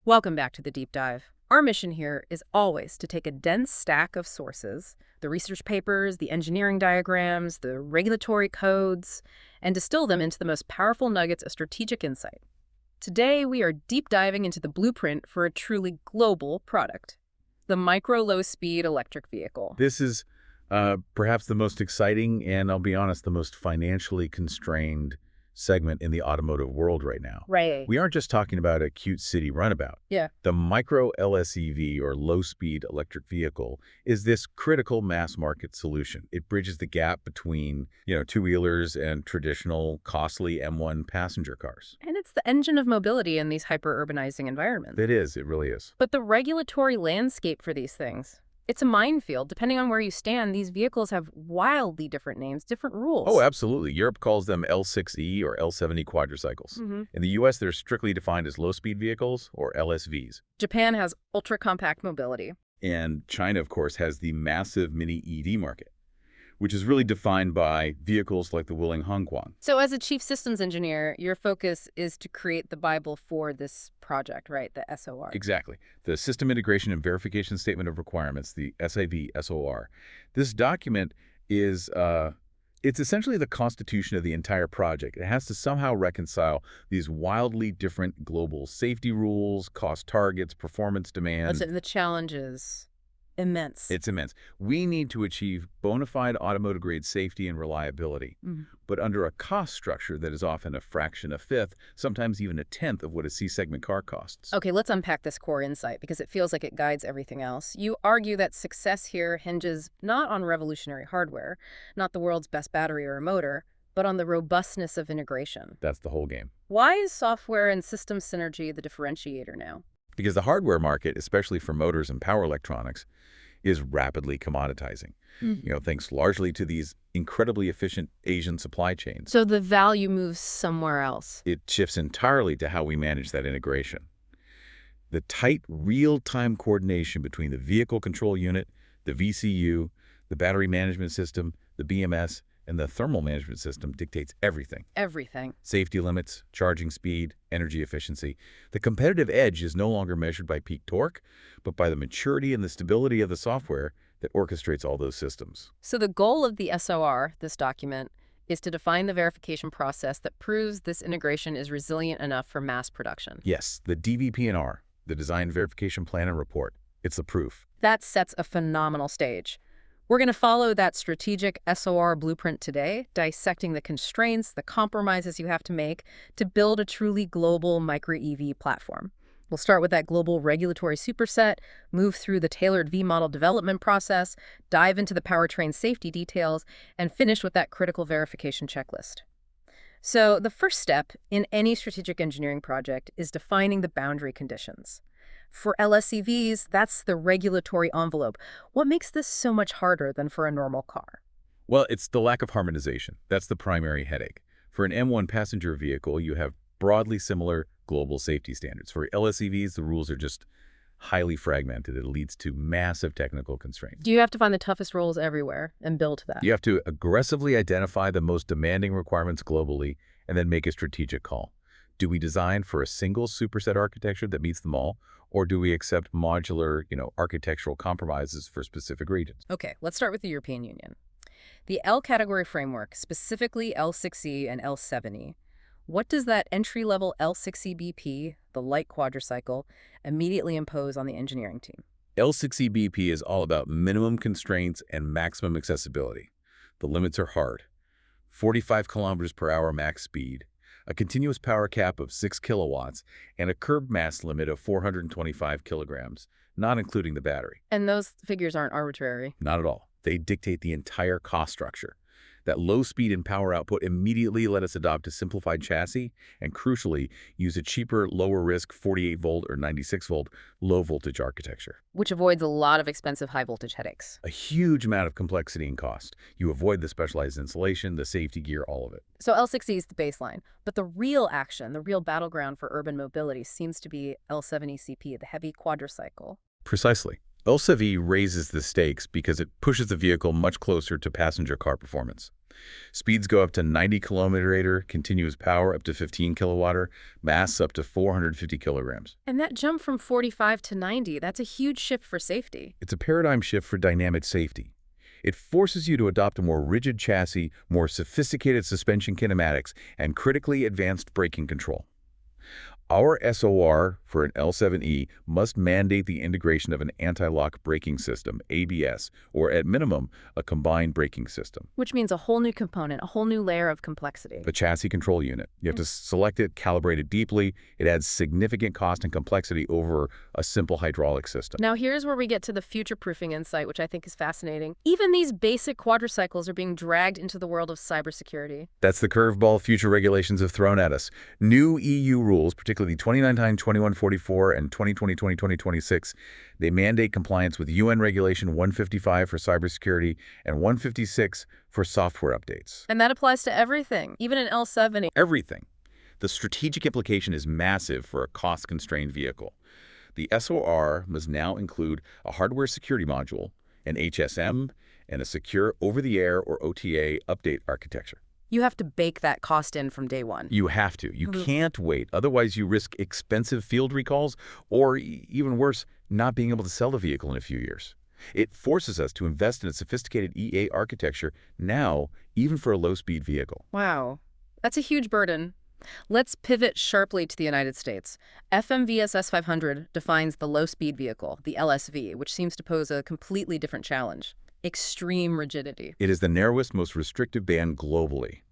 Welcome back to the deep dive. Our mission here is always to take a dense stack of sources, the research papers, the engineering diagrams, the regulatory codes, and distill them into the most powerful nuggets of strategic insight. Today, we are deep diving into the blueprint for a truly global product, the micro-low-speed electric vehicle. This is perhaps the most exciting and, I'll be honest, the most financially constrained segment in the automotive world right now. Right. We aren't just talking about a cute city runabout. Yeah. The micro LSEV, or low-speed electric vehicle, is this critical mass market solution. It bridges the gap between, two-wheelers and traditional costly M1 passenger cars. And it's the engine of mobility in these hyper-urbanizing environments. It is. It really is. But the regulatory landscape for these things, it's a minefield. Depending on where you stand, these vehicles have wildly different names, different rules. Oh, absolutely. Europe calls them L6E or L70 quadricycles. In the U.S., they're strictly defined as low-speed vehicles, or LSVs. Japan has ultra-compact mobility. And China, of course, has the massive mini EV market, which is really defined by vehicles like the Wuling Hongguang. So as a chief systems engineer, your focus is to create the Bible for this project, right? The SOR. Exactly. The System Integration and Verification Statement of Requirements, the SIV SOR. This document is it's essentially the constitution of the entire project. It has to somehow reconcile these wildly different global safety rules, cost targets, performance demands. The challenge is immense. It's immense. We need to achieve bona fide automotive-grade safety and reliability, but under a cost structure that is often a fraction, a fifth, sometimes even a tenth of what a C-segment car costs. Okay, let's unpack this core insight because it feels like it guides everything else. You argue that success here hinges not on revolutionary hardware, not the world's best battery or motor, but on the robustness of integration. That's the whole game. Why is software and system synergy the differentiator now? Because the hardware market, especially for motors and power electronics, is rapidly commoditizing. Thanks largely to these incredibly efficient Asian supply chains. So the value moves somewhere else. It shifts entirely to how we manage that integration. The tight, real-time coordination between the vehicle control unit, the VCU, the battery management system, the BMS, and the thermal management system dictates everything. Everything. Safety limits, charging speed, energy efficiency. The competitive edge is no longer measured by peak torque, but by the maturity and the stability of the software that orchestrates all those systems. So the goal of the SOR, this document, is to define the verification process that proves this integration is resilient enough for mass production. Yes, the DVP&R, the Design Verification Plan and Report. It's the proof. That sets a phenomenal stage. We're going to follow that strategic SOR blueprint today, dissecting the constraints, the compromises you have to make to build a truly global micro-EV platform. We'll start with that global regulatory superset, move through the tailored V-model development process, dive into the powertrain safety details, and finish with that critical verification checklist. So the first step in any strategic engineering project is defining the boundary conditions. For LSEVs, that's the regulatory envelope. What makes this so much harder than for a normal car? Well, it's the lack of harmonization. That's the primary headache. For an M1 passenger vehicle, you have broadly similar global safety standards. For LSEVs, the rules are just highly fragmented. It leads to massive technical constraints. Do you have to find the toughest rules everywhere and build to that? You have to aggressively identify the most demanding requirements globally and then make a strategic call. Do we design for a single superset architecture that meets them all, or do we accept modular, architectural compromises for specific regions? Okay, let's start with the European Union. The L category framework, specifically L6E and L70, what does that entry-level L6E BP, the light quadricycle, immediately impose on the engineering team? L6E BP is all about minimum constraints and maximum accessibility. The limits are hard. 45 kilometers per hour max speed, a continuous power cap of 6 kilowatts, and a curb mass limit of 425 kilograms, not including the battery. And those figures aren't arbitrary. Not at all. They dictate the entire cost structure. That low speed and power output immediately let us adopt a simplified chassis and, crucially, use a cheaper, lower-risk 48-volt or 96-volt low-voltage architecture. Which avoids a lot of expensive high-voltage headaches. A huge amount of complexity and cost. You avoid the specialized insulation, the safety gear, all of it. So L6E is the baseline, but the real action, the real battleground for urban mobility seems to be L70CP, the heavy quadricycle. Precisely. LSEV raises the stakes because it pushes the vehicle much closer to passenger car performance. Speeds go up to 90 km/h, continuous power up to 15 kW, mass up to 450 kilograms. And that jump from 45 to 90, that's a huge shift for safety. It's a paradigm shift for dynamic safety. It forces you to adopt a more rigid chassis, more sophisticated suspension kinematics, and critically advanced braking control. Our SOR for an L7E must mandate the integration of an anti-lock braking system, ABS, or at minimum, a combined braking system. Which means a whole new component, a whole new layer of complexity. The chassis control unit. You have to select it, calibrate it deeply. It adds significant cost and complexity over a simple hydraulic system. Now here's where we get to the future-proofing insight, which I think is fascinating. Even these basic quadricycles are being dragged into the world of cybersecurity. That's the curveball future regulations have thrown at us. New EU rules, particularly 2019-2144 and 2020-2026, they mandate compliance with UN Regulation 155 for cybersecurity and 156 for software updates. And that applies to everything, even an L7. Everything. The strategic implication is massive for a cost-constrained vehicle. The SOR must now include a hardware security module, an HSM, and a secure over-the-air or OTA update architecture. You have to bake that cost in from day one. You have to. You can't wait. Otherwise, you risk expensive field recalls or, even worse, not being able to sell the vehicle in a few years. It forces us to invest in a sophisticated EA architecture now, even for a low-speed vehicle. Wow. That's a huge burden. Let's pivot sharply to the United States. FMVSS 500 defines the low-speed vehicle, the LSV, which seems to pose a completely different challenge. Extreme rigidity. It is the narrowest, most restrictive band globally.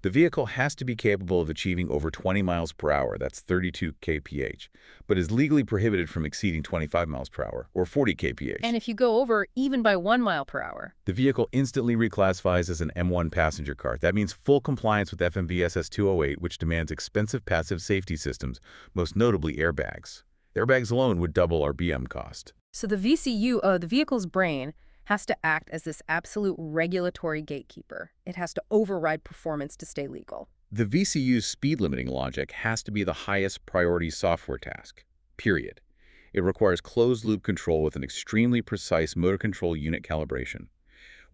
The vehicle has to be capable of achieving over 20 miles per hour, that's 32 kph, but is legally prohibited from exceeding 25 miles per hour, or 40 kph. And if you go over even by 1 mile per hour, the vehicle instantly reclassifies as an M1 passenger car. That means full compliance with FMVSS 208, which demands expensive passive safety systems, most notably airbags. Airbags alone would double our BM cost. So the VCU, the vehicle's brain, has to act as this absolute regulatory gatekeeper. It has to override performance to stay legal. The VCU's speed limiting logic has to be the highest priority software task, period. It requires closed-loop control with an extremely precise motor control unit calibration.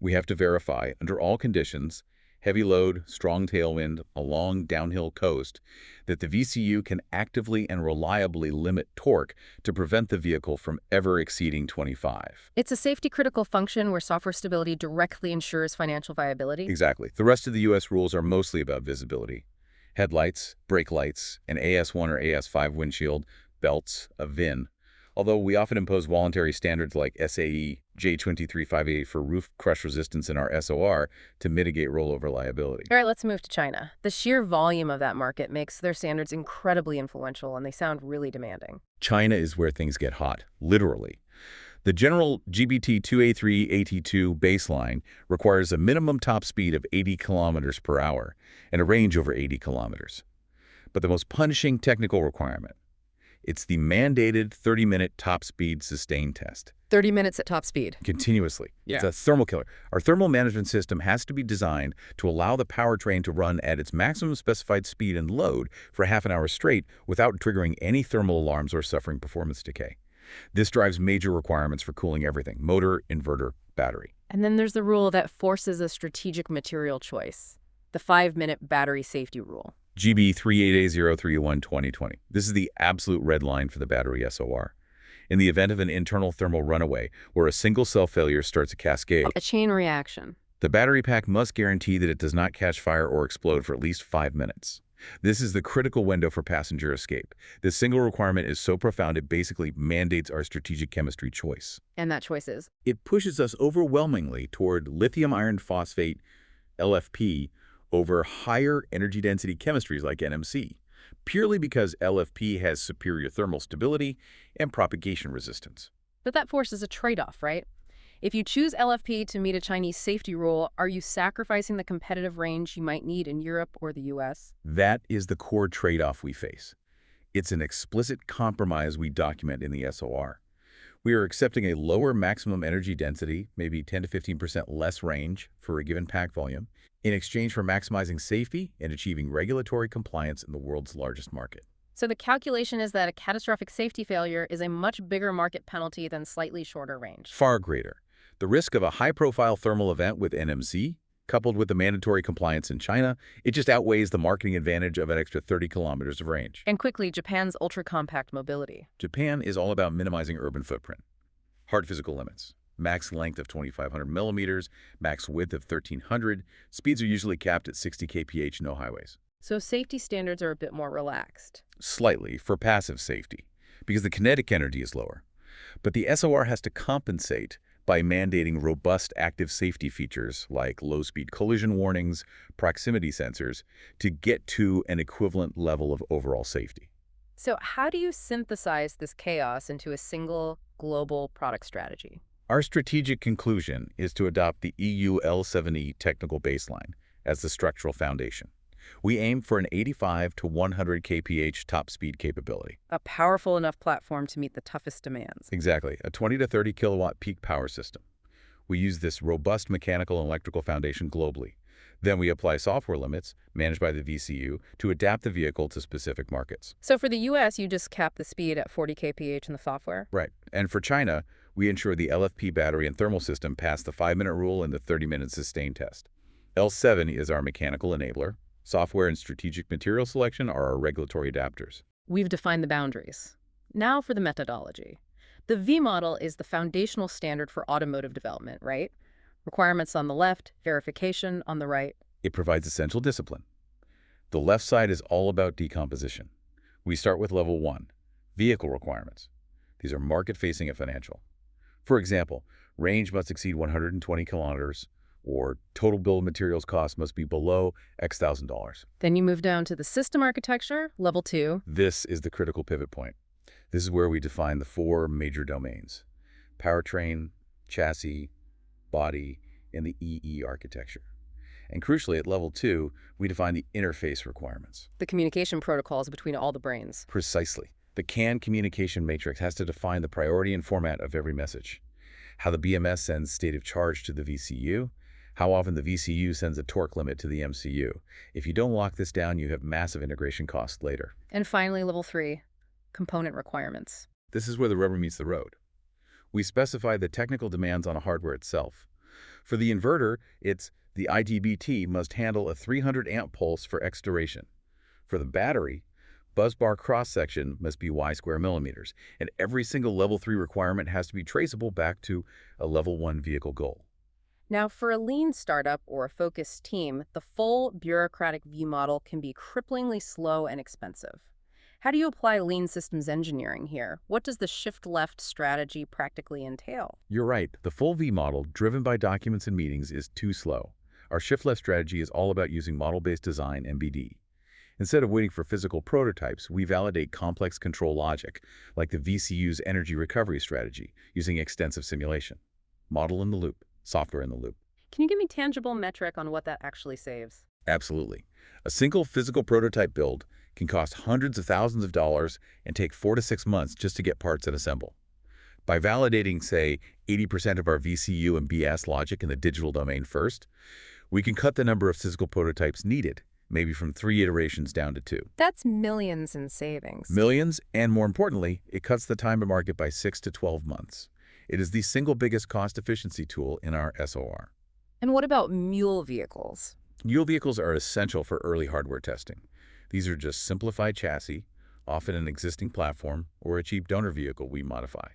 We have to verify, under all conditions, heavy load, strong tailwind, a long downhill coast, that the VCU can actively and reliably limit torque to prevent the vehicle from ever exceeding 25. It's a safety-critical function where software stability directly ensures financial viability. Exactly. The rest of the U.S. rules are mostly about visibility. Headlights, brake lights, an AS1 or AS5 windshield, belts, a VIN. Although we often impose voluntary standards like SAE J235A for roof crush resistance in our SOR to mitigate rollover liability. All right, let's move to China. The sheer volume of that market makes their standards incredibly influential, and they sound really demanding. China is where things get hot, literally. The general GBT2A3AT2 baseline requires a minimum top speed of 80 kilometers per hour and a range over 80 kilometers. But the most punishing technical requirement, it's the mandated 30-minute top speed sustained test. 30 minutes at top speed. Continuously. It's a thermal killer. Our thermal management system has to be designed to allow the powertrain to run at its maximum specified speed and load for half an hour straight without triggering any thermal alarms or suffering performance decay. This drives major requirements for cooling everything: motor, inverter, battery. And then there's the rule that forces a strategic material choice, the 5-minute battery safety rule. GB 38A031-2020. This is the absolute red line for the battery SOR. In the event of an internal thermal runaway, where a single cell failure starts a cascade, A chain reaction. the battery pack must guarantee that it does not catch fire or explode for at least 5 minutes. This is the critical window for passenger escape. This single requirement is so profound it basically mandates our strategic chemistry choice. And that choice is? It pushes us overwhelmingly toward lithium iron phosphate, LFP, over higher energy density chemistries like NMC, purely because LFP has superior thermal stability and propagation resistance. But that forces a trade-off, right? If you choose LFP to meet a Chinese safety rule, are you sacrificing the competitive range you might need in Europe or the US? That is the core trade-off we face. It's an explicit compromise we document in the SOR. We are accepting a lower maximum energy density, maybe 10 to 15% less range for a given pack volume, in exchange for maximizing safety and achieving regulatory compliance in the world's largest market. So the calculation is that a catastrophic safety failure is a much bigger market penalty than slightly shorter range. Far greater. The risk of a high-profile thermal event with NMC, coupled with the mandatory compliance in China, it just outweighs the marketing advantage of an extra 30 kilometers of range. And quickly, Japan's ultra-compact mobility. Japan is all about minimizing urban footprint. Hard physical limits. Max length of 2,500 millimeters, max width of 1,300. Speeds are usually capped at 60 kph, no highways. So safety standards are a bit more relaxed. Slightly for passive safety, because the kinetic energy is lower. But the SOR has to compensate by mandating robust active safety features like low-speed collision warnings, proximity sensors, to get to an equivalent level of overall safety. So how do you synthesize this chaos into a single global product strategy? Our strategic conclusion is to adopt the EU L7E technical baseline as the structural foundation. We aim for an 85 to 100 kph top speed capability. A powerful enough platform to meet the toughest demands. Exactly, a 20 to 30 kilowatt peak power system. We use this robust mechanical and electrical foundation globally. Then we apply software limits, managed by the VCU, to adapt the vehicle to specific markets. So for the US, you just cap the speed at 40 kph in the software? Right. And for China, we ensure the LFP battery and thermal system pass the 5-minute rule and the 30-minute sustain test. L7 is our mechanical enabler. Software and strategic material selection are our regulatory adapters. We've defined the boundaries. Now for the methodology. The V model is the foundational standard for automotive development, right? Requirements on the left, verification on the right. It provides essential discipline. The left side is all about decomposition. We start with level 1, vehicle requirements. These are market-facing and financial. For example, range must exceed 120 kilometers, or total bill of materials cost must be below X thousand dollars. Then you move down to the system architecture, level 2. This is the critical pivot point. This is where we define the 4 major domains: powertrain, chassis, body, and the EE architecture. And crucially, at level 2, we define the interface requirements. The communication protocols between all the brains. Precisely. The CAN communication matrix has to define the priority and format of every message. How the BMS sends state of charge to the VCU, how often the VCU sends a torque limit to the MCU. If you don't lock this down, you have massive integration costs later. And finally, level 3, component requirements. This is where the rubber meets the road. We specify the technical demands on a hardware itself. For the inverter, it's the IGBT must handle a 300 amp pulse for X duration. For the battery, busbar cross-section must be Y square millimeters, and every single level 3 requirement has to be traceable back to a level 1 vehicle goal. Now, for a lean startup or a focused team, the full bureaucratic V model can be cripplingly slow and expensive. How do you apply lean systems engineering here? What does the shift-left strategy practically entail? You're right. The full V model, driven by documents and meetings, is too slow. Our shift-left strategy is all about using model-based design, MBD. Instead of waiting for physical prototypes, we validate complex control logic, like the VCU's energy recovery strategy, using extensive simulation. Model in the loop, software in the loop. Can you give me tangible metric on what that actually saves? Absolutely. A single physical prototype build can cost hundreds of thousands of dollars and take 4 to 6 months just to get parts and assemble. By validating, say, 80% of our VCU and BS logic in the digital domain first, we can cut the number of physical prototypes needed, maybe from 3 iterations down to 2. That's millions in savings. Millions, and more importantly, it cuts the time to market by 6 to 12 months. It is the single biggest cost efficiency tool in our SOR. And what about mule vehicles? Mule vehicles are essential for early hardware testing. These are just simplified chassis, often an existing platform or a cheap donor vehicle we modify.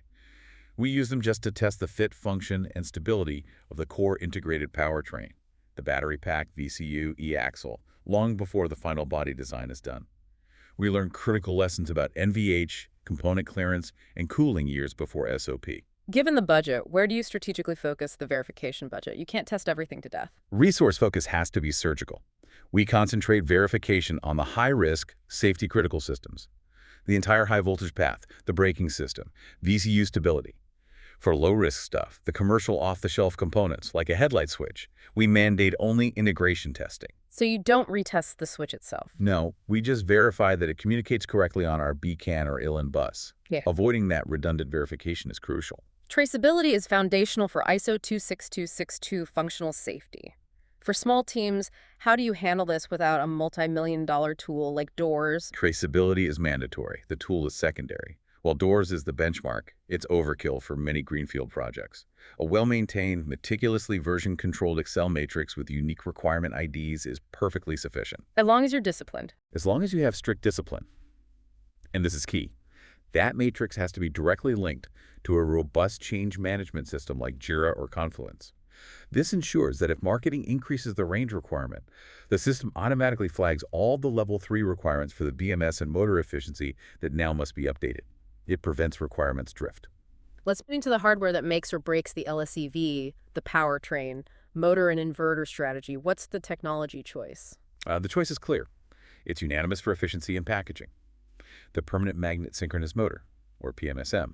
We use them just to test the fit, function, and stability of the core integrated powertrain, the battery pack, VCU, e-axle, long before the final body design is done. We learn critical lessons about NVH, component clearance, and cooling years before SOP. Given the budget, where do you strategically focus the verification budget? You can't test everything to death. Resource focus has to be surgical. We concentrate verification on the high-risk, safety-critical systems, the entire high-voltage path, the braking system, VCU stability. For low-risk stuff, the commercial off-the-shelf components, like a headlight switch, we mandate only integration testing. So you don't retest the switch itself? No, we just verify that it communicates correctly on our BCAN or ILN bus. Yeah. Avoiding that redundant verification is crucial. Traceability is foundational for ISO 26262 functional safety. For small teams, how do you handle this without a multi-million-dollar tool like doors? Traceability is mandatory. The tool is secondary. While Doors is the benchmark, it's overkill for many greenfield projects. A well-maintained, meticulously version-controlled Excel matrix with unique requirement IDs is perfectly sufficient, As long as you're disciplined. as long as you have strict discipline. And this is key. That matrix has to be directly linked to a robust change management system like Jira or Confluence. This ensures that if marketing increases the range requirement, the system automatically flags all the level 3 requirements for the BMS and motor efficiency that now must be updated. It prevents requirements drift. Let's get into the hardware that makes or breaks the LSEV, the powertrain, motor and inverter strategy. What's the technology choice? The choice is clear. It's unanimous for efficiency in packaging. The permanent magnet synchronous motor, or PMSM.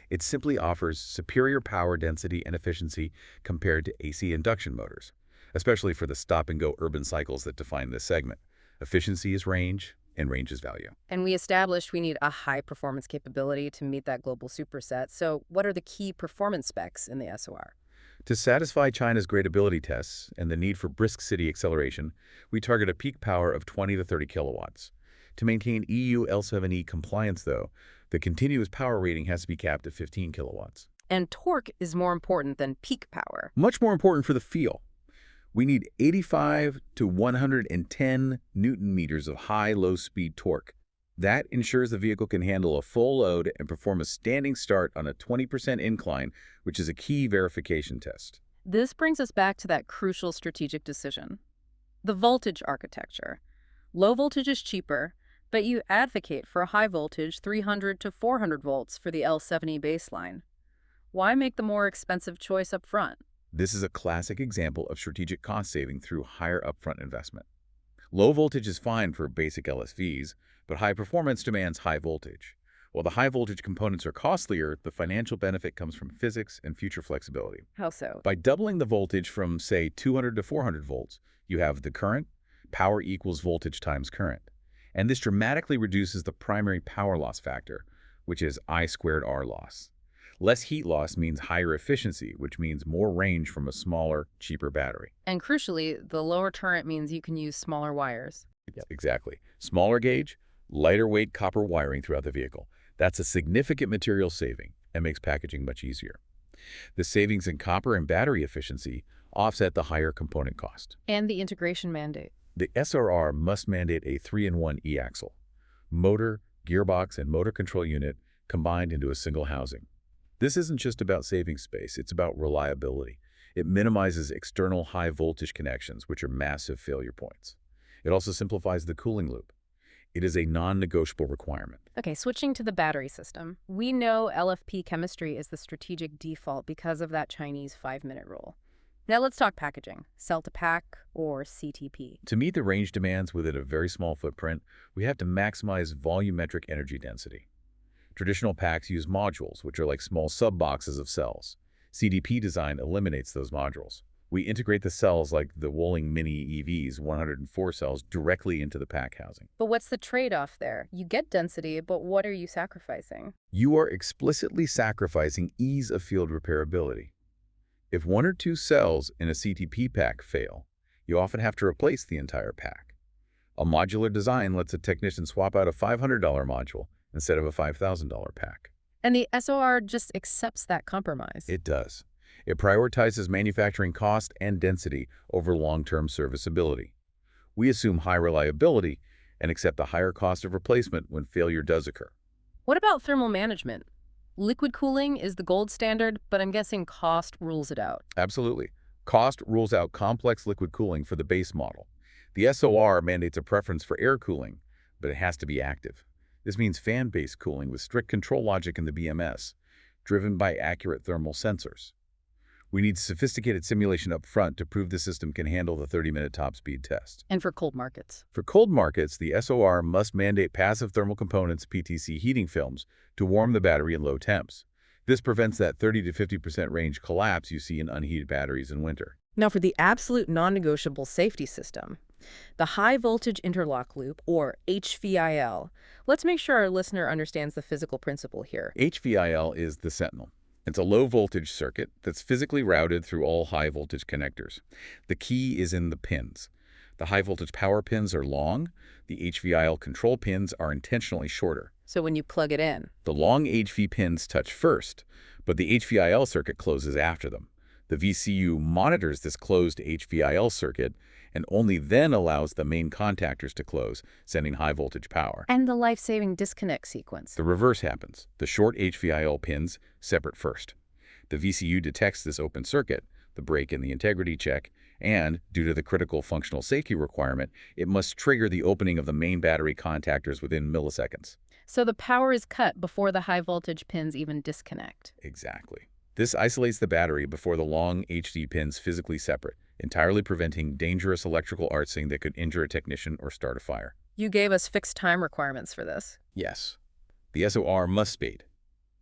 It simply offers superior power density and efficiency compared to AC induction motors, especially for the stop-and-go urban cycles that define this segment. Efficiency is range, and range is value. And we established we need a high performance capability to meet that global superset. So what are the key performance specs in the SOR? To satisfy China's gradability tests and the need for brisk city acceleration, we target a peak power of 20 to 30 kilowatts. To maintain EU L7E compliance, though, the continuous power rating has to be capped at 15 kilowatts. And torque is more important than peak power. Much more important for the feel. We need 85 to 110 newton meters of high low-speed torque. That ensures the vehicle can handle a full load and perform a standing start on a 20% incline, which is a key verification test. This brings us back to that crucial strategic decision. The voltage architecture. Low voltage is cheaper, but you advocate for a high voltage 300 to 400 volts for the L70 baseline. Why make the more expensive choice up front? This is a classic example of strategic cost saving through higher upfront investment. Low voltage is fine for basic LSVs, but high performance demands high voltage. While the high voltage components are costlier, the financial benefit comes from physics and future flexibility. How so? By doubling the voltage from, say, 200 to 400 volts, you have the current, power equals voltage times current. And this dramatically reduces the primary power loss factor, which is I squared R loss. Less heat loss means higher efficiency, which means more range from a smaller, cheaper battery. And crucially, the lower current means you can use smaller wires. Yep. Exactly. Smaller gauge, lighter weight copper wiring throughout the vehicle. That's a significant material saving and makes packaging much easier. The savings in copper and battery efficiency offset the higher component cost. And the integration mandate. The SRR must mandate a 3-in-1 e-axle, motor, gearbox, and motor control unit combined into a single housing. This isn't just about saving space, it's about reliability. It minimizes external high-voltage connections, which are massive failure points. It also simplifies the cooling loop. It is a non-negotiable requirement. Okay, switching to the battery system. We know LFP chemistry is the strategic default because of that Chinese 5-minute rule. Now let's talk packaging, cell-to-pack or CTP. To meet the range demands within a very small footprint, we have to maximize volumetric energy density. Traditional packs use modules, which are like small sub-boxes of cells. CDP design eliminates those modules. We integrate the cells like the Wolling Mini EV's 104 cells directly into the pack housing. But what's the trade-off there? You get density, but what are you sacrificing? You are explicitly sacrificing ease of field repairability. If 1 or 2 cells in a CTP pack fail, you often have to replace the entire pack. A modular design lets a technician swap out a $500 module instead of a $5,000 pack. And the SOR just accepts that compromise. It does. It prioritizes manufacturing cost and density over long-term serviceability. We assume high reliability and accept a higher cost of replacement when failure does occur. What about thermal management? Liquid cooling is the gold standard, but I'm guessing cost rules it out. Absolutely. Cost rules out complex liquid cooling for the base model. The SOR mandates a preference for air cooling, but it has to be active. This means fan-based cooling with strict control logic in the BMS, driven by accurate thermal sensors. We need sophisticated simulation up front to prove the system can handle the 30-minute top speed test. And for cold markets? For cold markets, the SOR must mandate passive thermal components, PTC heating films, to warm the battery in low temps. This prevents that 30 to 50% range collapse you see in unheated batteries in winter. Now for the absolute non-negotiable safety system, the high voltage interlock loop, or HVIL. Let's make sure our listener understands the physical principle here. HVIL is the sentinel. It's a low-voltage circuit that's physically routed through all high-voltage connectors. The key is in the pins. The high-voltage power pins are long. The HVIL control pins are intentionally shorter. So when you plug it in. The long HV pins touch first, but the HVIL circuit closes after them. The VCU monitors this closed HVIL circuit and only then allows the main contactors to close, sending high-voltage power. And the life-saving disconnect sequence. The reverse happens. The short HVIL pins separate first. The VCU detects this open circuit, the break in the integrity check, and, due to the critical functional safety requirement, it must trigger the opening of the main battery contactors within milliseconds. So the power is cut before the high-voltage pins even disconnect. Exactly. This isolates the battery before the long HD pins physically separate, entirely preventing dangerous electrical arcing that could injure a technician or start a fire. You gave us fixed time requirements for this. Yes. The SOR must speed.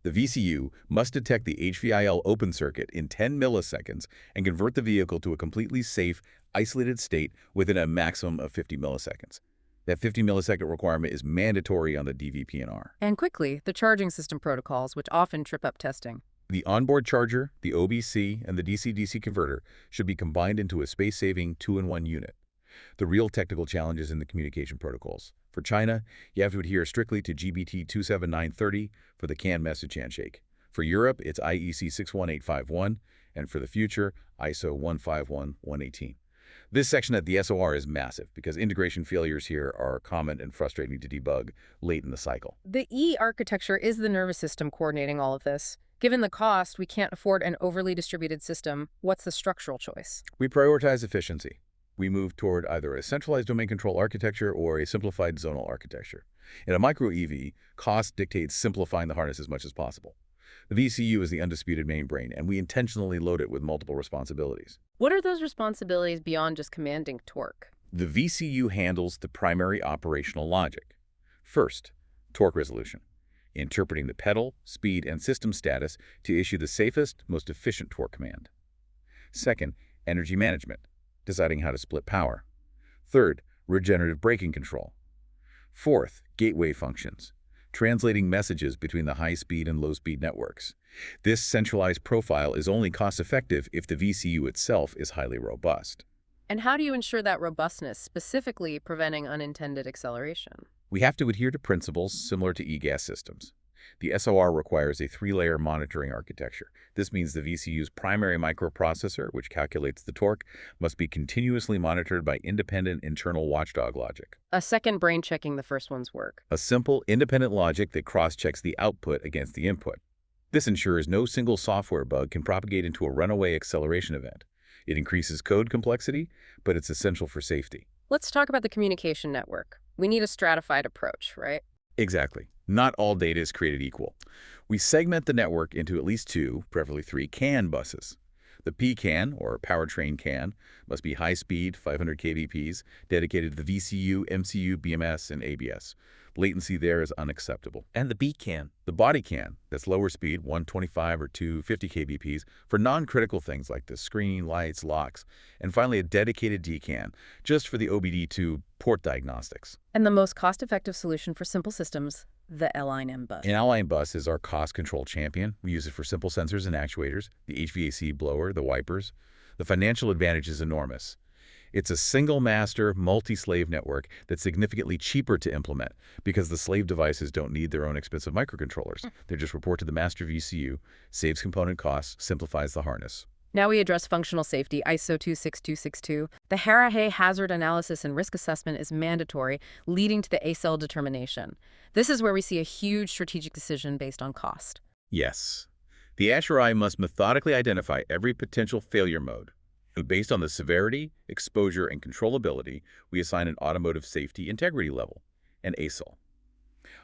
The VCU must detect the HVIL open circuit in 10 milliseconds and convert the vehicle to a completely safe, isolated state within a maximum of 50 milliseconds. That 50 millisecond requirement is mandatory on the DVPNR. And quickly, the charging system protocols, which often trip up testing. The onboard charger, the OBC, and the DC-DC converter should be combined into a space-saving 2-in-1 unit. The real technical challenge is in the communication protocols. For China, you have to adhere strictly to GBT 27930 for the CAN message handshake. For Europe, it's IEC 61851, and for the future, ISO 151118. This section at the SOR is massive because integration failures here are common and frustrating to debug late in the cycle. The E architecture is the nervous system coordinating all of this. Given the cost, we can't afford an overly distributed system. What's the structural choice? We prioritize efficiency. We move toward either a centralized domain control architecture or a simplified zonal architecture. In a micro-EV, cost dictates simplifying the harness as much as possible. The VCU is the undisputed main brain, and we intentionally load it with multiple responsibilities. What are those responsibilities beyond just commanding torque? The VCU handles the primary operational logic. First, torque resolution, interpreting the pedal, speed, and system status to issue the safest, most efficient torque command. Second, energy management, deciding how to split power. Third, regenerative braking control. Fourth, gateway functions, translating messages between the high-speed and low-speed networks. This centralized profile is only cost-effective if the VCU itself is highly robust. And how do you ensure that robustness, specifically preventing unintended acceleration? We have to adhere to principles similar to e-gas systems. The SOR requires a 3-layer monitoring architecture. This means the VCU's primary microprocessor, which calculates the torque, must be continuously monitored by independent internal watchdog logic. A second brain checking the first one's work. A simple, independent logic that cross-checks the output against the input. This ensures no single software bug can propagate into a runaway acceleration event. It increases code complexity, but it's essential for safety. Let's talk about the communication network. We need a stratified approach, right? Exactly. Not all data is created equal. We segment the network into at least 2, preferably 3, CAN buses. The P-CAN, or Powertrain CAN, must be high-speed, 500 kbps, dedicated to the VCU, MCU, BMS, and ABS. Latency there is unacceptable. And the B-CAN. The body CAN, that's lower speed, 125 or 250 kbps, for non-critical things like the screen, lights, locks. And finally, a dedicated D-CAN, just for the OBD2 port diagnostics. And the most cost-effective solution for simple systems, the L-line bus. An L-line bus is our cost control champion. We use it for simple sensors and actuators, the HVAC blower, the wipers. The financial advantage is enormous. It's a single master, multi-slave network that's significantly cheaper to implement because the slave devices don't need their own expensive microcontrollers. They just report to the master VCU, saves component costs, simplifies the harness. Now we address functional safety, ISO 26262. The Hara-Hay hazard analysis and risk assessment is mandatory, leading to the ACEL determination. This is where we see a huge strategic decision based on cost. Yes. The ASHRAE must methodically identify every potential failure mode. And based on the severity, exposure, and controllability, we assign an automotive safety integrity level, an ACEL.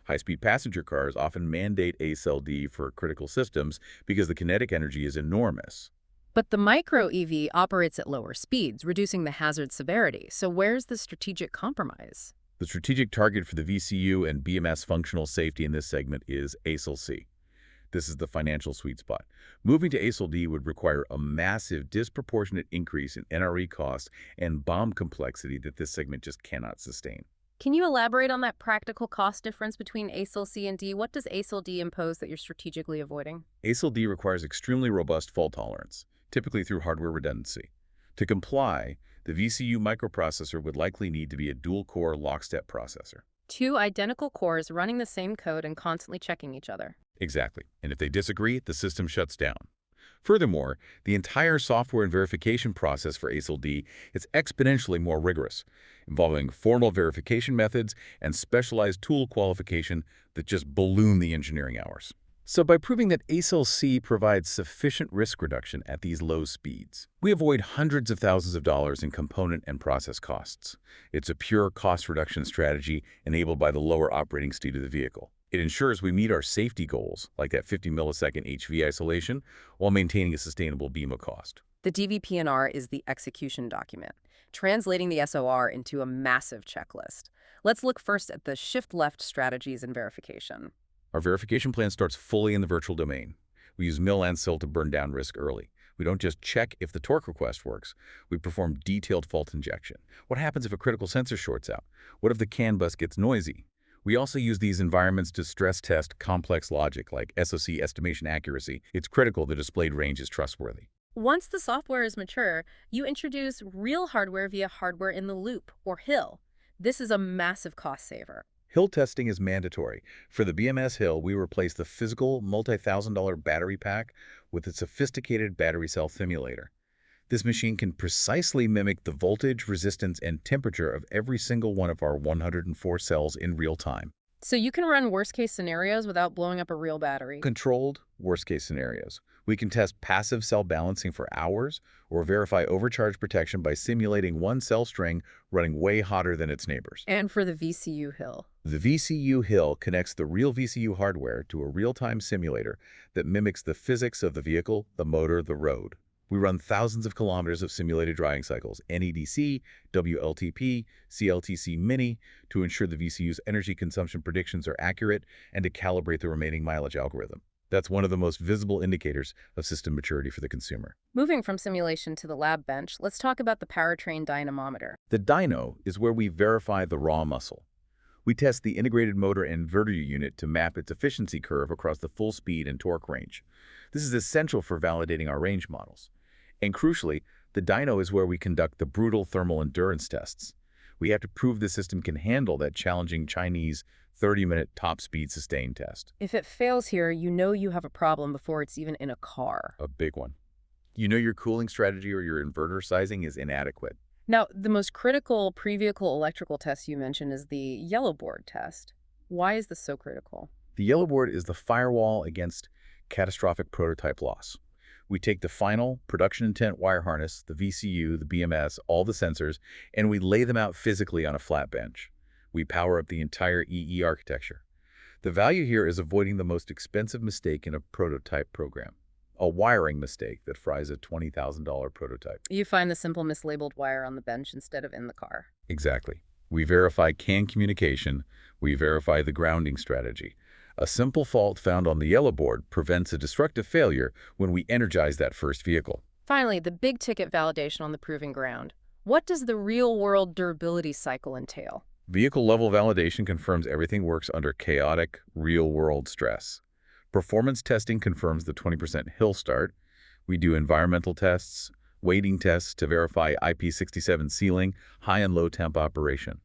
High-speed passenger cars often mandate ACEL-D for critical systems because the kinetic energy is enormous. But the micro-EV operates at lower speeds, reducing the hazard severity. So where's the strategic compromise? The strategic target for the VCU and BMS functional safety in this segment is ACEL-C. This is the financial sweet spot. Moving to ACEL-D would require a massive, disproportionate increase in NRE cost and BOM complexity that this segment just cannot sustain. Can you elaborate on that practical cost difference between ASIL C and D? What does ASIL D impose that you're strategically avoiding? ASIL D requires extremely robust fault tolerance, typically through hardware redundancy. To comply, the VCU microprocessor would likely need to be a dual-core lockstep processor. Two identical cores running the same code and constantly checking each other. Exactly. And if they disagree, the system shuts down. Furthermore, the entire software and verification process for ASIL D is exponentially more rigorous, involving formal verification methods and specialized tool qualification that just balloon the engineering hours. So by proving that ASIL C provides sufficient risk reduction at these low speeds, we avoid hundreds of thousands of dollars in component and process costs. It's a pure cost reduction strategy enabled by the lower operating speed of the vehicle. It ensures we meet our safety goals, like that 50 millisecond HV isolation, while maintaining a sustainable BEMA cost. The DVP&R is the execution document, translating the SOR into a massive checklist. Let's look first at the shift-left strategies and verification. Our verification plan starts fully in the virtual domain. We use mill and SIL to burn down risk early. We don't just check if the torque request works. We perform detailed fault injection. What happens if a critical sensor shorts out? What if the CAN bus gets noisy? We also use these environments to stress test complex logic like SoC estimation accuracy. It's critical the displayed range is trustworthy. Once the software is mature, you introduce real hardware via hardware in the loop, or HIL. This is a massive cost saver. HIL testing is mandatory. For the BMS HIL, we replace the physical multi-thousand-dollar battery pack with a sophisticated battery cell simulator. This machine can precisely mimic the voltage, resistance, and temperature of every single one of our 104 cells in real time. So you can run worst-case scenarios without blowing up a real battery. Controlled worst-case scenarios. We can test passive cell balancing for hours or verify overcharge protection by simulating one cell string running way hotter than its neighbors. And for the VCU HIL. The VCU HIL connects the real VCU hardware to a real-time simulator that mimics the physics of the vehicle, the motor, the road. We run thousands of kilometers of simulated driving cycles, NEDC, WLTP, CLTC Mini, to ensure the VCU's energy consumption predictions are accurate and to calibrate the remaining mileage algorithm. That's one of the most visible indicators of system maturity for the consumer. Moving from simulation to the lab bench, let's talk about the Powertrain dynamometer. The dyno is where we verify the raw muscle. We test the integrated motor inverter unit to map its efficiency curve across the full speed and torque range. This is essential for validating our range models. And crucially, the dyno is where we conduct the brutal thermal endurance tests. We have to prove the system can handle that challenging Chinese 30-minute top speed sustained test. If it fails here, you know you have a problem before it's even in a car. A big one. You know your cooling strategy or your inverter sizing is inadequate. Now, the most critical pre-vehicle electrical test you mentioned is the yellow board test. Why is this so critical? The yellow board is the firewall against catastrophic prototype loss. We take the final production intent wire harness, the VCU, the BMS, all the sensors, and we lay them out physically on a flat bench. We power up the entire EE architecture. The value here is avoiding the most expensive mistake in a prototype program, a wiring mistake that fries a $20,000 prototype. You find the simple mislabeled wire on the bench instead of in the car. Exactly. We verify CAN communication. We verify the grounding strategy. A simple fault found on the yellow board prevents a destructive failure when we energize that first vehicle. Finally, the big ticket validation on the proving ground. What does the real-world durability cycle entail? Vehicle-level validation confirms everything works under chaotic, real-world stress. Performance testing confirms the 20% hill start. We do environmental tests, weighting tests to verify IP67 sealing, high and low temp operation.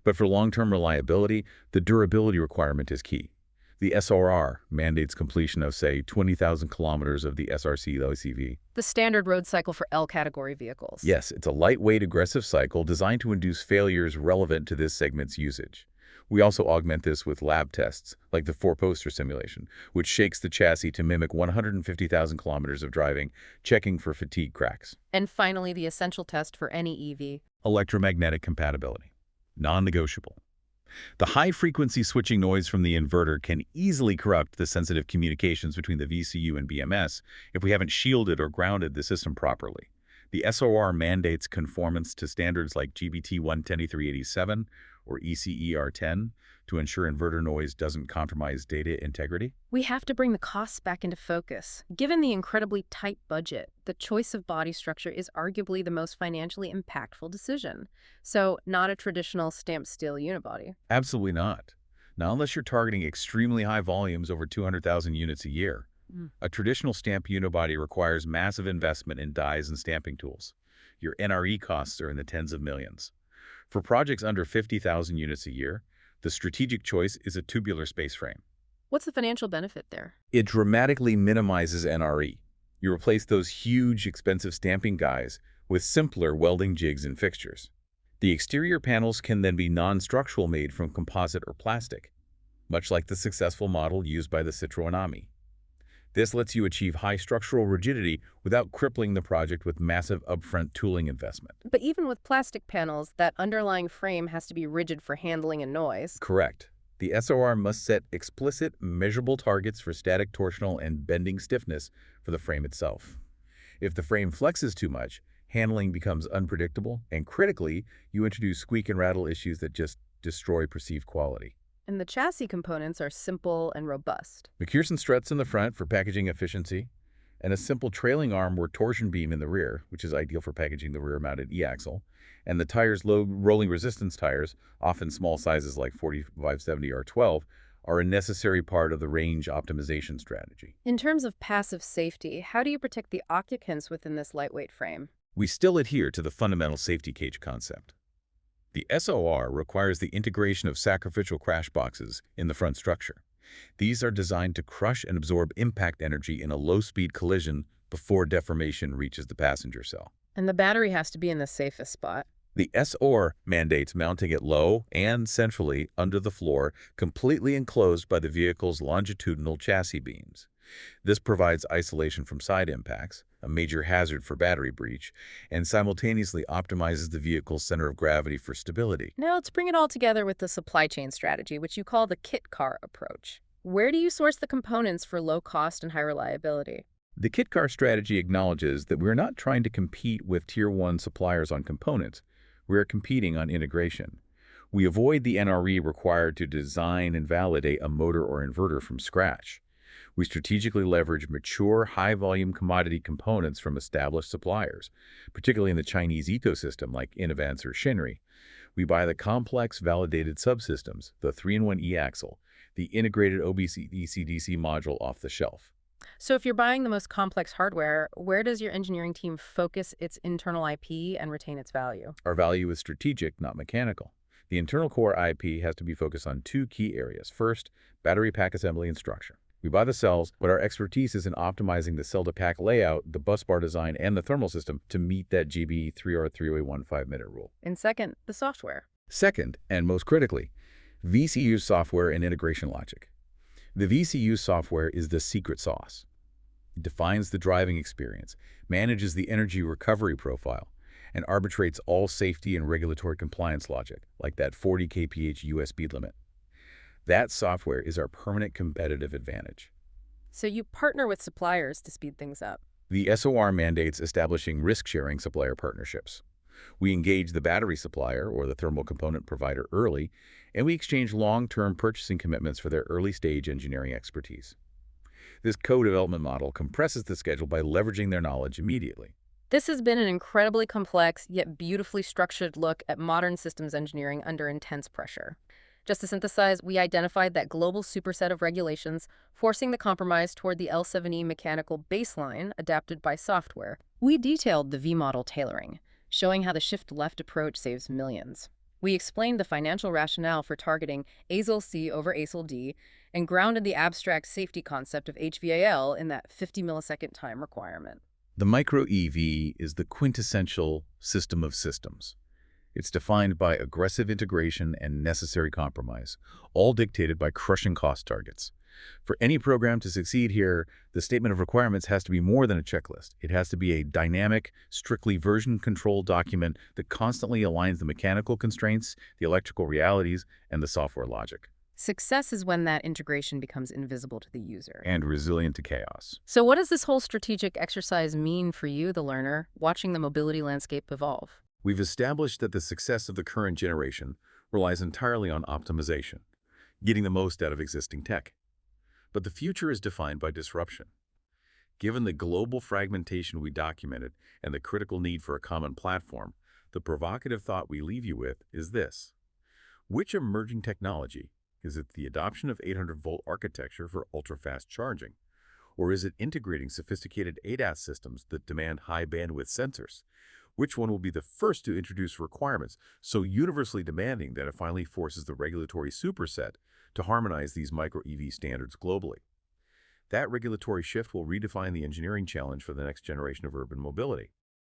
But for long-term reliability, the durability requirement is key. The SRR mandates completion of, say, 20,000 kilometers of the SRC LSEV. The standard road cycle for L-category vehicles. Yes, it's a lightweight, aggressive cycle designed to induce failures relevant to this segment's usage. We also augment this with lab tests, like the four-poster simulation, which shakes the chassis to mimic 150,000 kilometers of driving, checking for fatigue cracks. And finally, the essential test for any EV. Electromagnetic compatibility. Non-negotiable. The high-frequency switching noise from the inverter can easily corrupt the sensitive communications between the VCU and BMS if we haven't shielded or grounded the system properly. The SOR mandates conformance to standards like GBT 12387 or or ECER10, to ensure inverter noise doesn't compromise data integrity? We have to bring the costs back into focus. Given the incredibly tight budget, the choice of body structure is arguably the most financially impactful decision. So, not a traditional stamped steel unibody. Absolutely not. Not unless you're targeting extremely high volumes over 200,000 units a year. Mm. A traditional stamp unibody requires massive investment in dies and stamping tools. Your NRE costs are in the tens of millions. For projects under 50,000 units a year, the strategic choice is a tubular space frame. What's the financial benefit there? It dramatically minimizes NRE. You replace those huge, expensive stamping guides with simpler welding jigs and fixtures. The exterior panels can then be non-structural, made from composite or plastic, much like the successful model used by the Citroën Ami. This lets you achieve high structural rigidity without crippling the project with massive upfront tooling investment. But even with plastic panels, that underlying frame has to be rigid for handling and noise. Correct. The SOR must set explicit, measurable targets for static torsional and bending stiffness for the frame itself. If the frame flexes too much, handling becomes unpredictable, and critically, you introduce squeak and rattle issues that just destroy perceived quality. And the chassis components are simple and robust. McPherson struts in the front for packaging efficiency, and a simple trailing arm or torsion beam in the rear, which is ideal for packaging the rear-mounted e-axle, and the tires, low rolling resistance tires, often small sizes like 4570 R12, are a necessary part of the range optimization strategy. In terms of passive safety, how do you protect the occupants within this lightweight frame? We still adhere to the fundamental safety cage concept. The SOR requires the integration of sacrificial crash boxes in the front structure. These are designed to crush and absorb impact energy in a low-speed collision before deformation reaches the passenger cell. And the battery has to be in the safest spot. The SOR mandates mounting it low and centrally under the floor, completely enclosed by the vehicle's longitudinal chassis beams. This provides isolation from side impacts, a major hazard for battery breach, and simultaneously optimizes the vehicle's center of gravity for stability. Now let's bring it all together with the supply chain strategy, which you call the kit car approach. Where do you source the components for low cost and high reliability? The kit car strategy acknowledges that we're not trying to compete with Tier 1 suppliers on components. We're competing on integration. We avoid the NRE required to design and validate a motor or inverter from scratch. We strategically leverage mature, high-volume commodity components from established suppliers, particularly in the Chinese ecosystem like Inovance or Shinry. We buy the complex, validated subsystems, the 3-in-1 e-axle, the integrated OBC DC-DC module off the shelf. So if you're buying the most complex hardware, where does your engineering team focus its internal IP and retain its value? Our value is strategic, not mechanical. The internal core IP has to be focused on two key areas. First, battery pack assembly and structure. We buy the cells, but our expertise is in optimizing the cell-to-pack layout, the bus bar design, and the thermal system to meet that GB 3R301 5-minute rule. And second, the software. Second, and most critically, VCU software and integration logic. The VCU software is the secret sauce. It defines the driving experience, manages the energy recovery profile, and arbitrates all safety and regulatory compliance logic, like that 40 kph US speed limit. That software is our permanent competitive advantage. So you partner with suppliers to speed things up. The SOR mandates establishing risk-sharing supplier partnerships. We engage the battery supplier or the thermal component provider early, and we exchange long-term purchasing commitments for their early-stage engineering expertise. This co-development model compresses the schedule by leveraging their knowledge immediately. This has been an incredibly complex yet beautifully structured look at modern systems engineering under intense pressure. Just to synthesize, we identified that global superset of regulations forcing the compromise toward the L7E mechanical baseline adapted by software. We detailed the V-model tailoring, showing how the shift-left approach saves millions. We explained the financial rationale for targeting ASIL-C over ASIL-D and grounded the abstract safety concept of HVAL in that 50-millisecond time requirement. The micro-EV is the quintessential system of systems. It's defined by aggressive integration and necessary compromise, all dictated by crushing cost targets. For any program to succeed here, the statement of requirements has to be more than a checklist. It has to be a dynamic, strictly version-controlled document that constantly aligns the mechanical constraints, the electrical realities, and the software logic. Success is when that integration becomes invisible to the user. And resilient to chaos. So what does this whole strategic exercise mean for you, the learner, watching the mobility landscape evolve? We've established that the success of the current generation relies entirely on optimization, getting the most out of existing tech. But the future is defined by disruption. Given the global fragmentation we documented and the critical need for a common platform, the provocative thought we leave you with is this. Which emerging technology, is it the adoption of 800-volt architecture for ultra-fast charging? Or is it integrating sophisticated ADAS systems that demand high-bandwidth sensors? Which one will be the first to introduce requirements so universally demanding that it finally forces the regulatory superset to harmonize these micro-EV standards globally? That regulatory shift will redefine the engineering challenge for the next generation of urban mobility.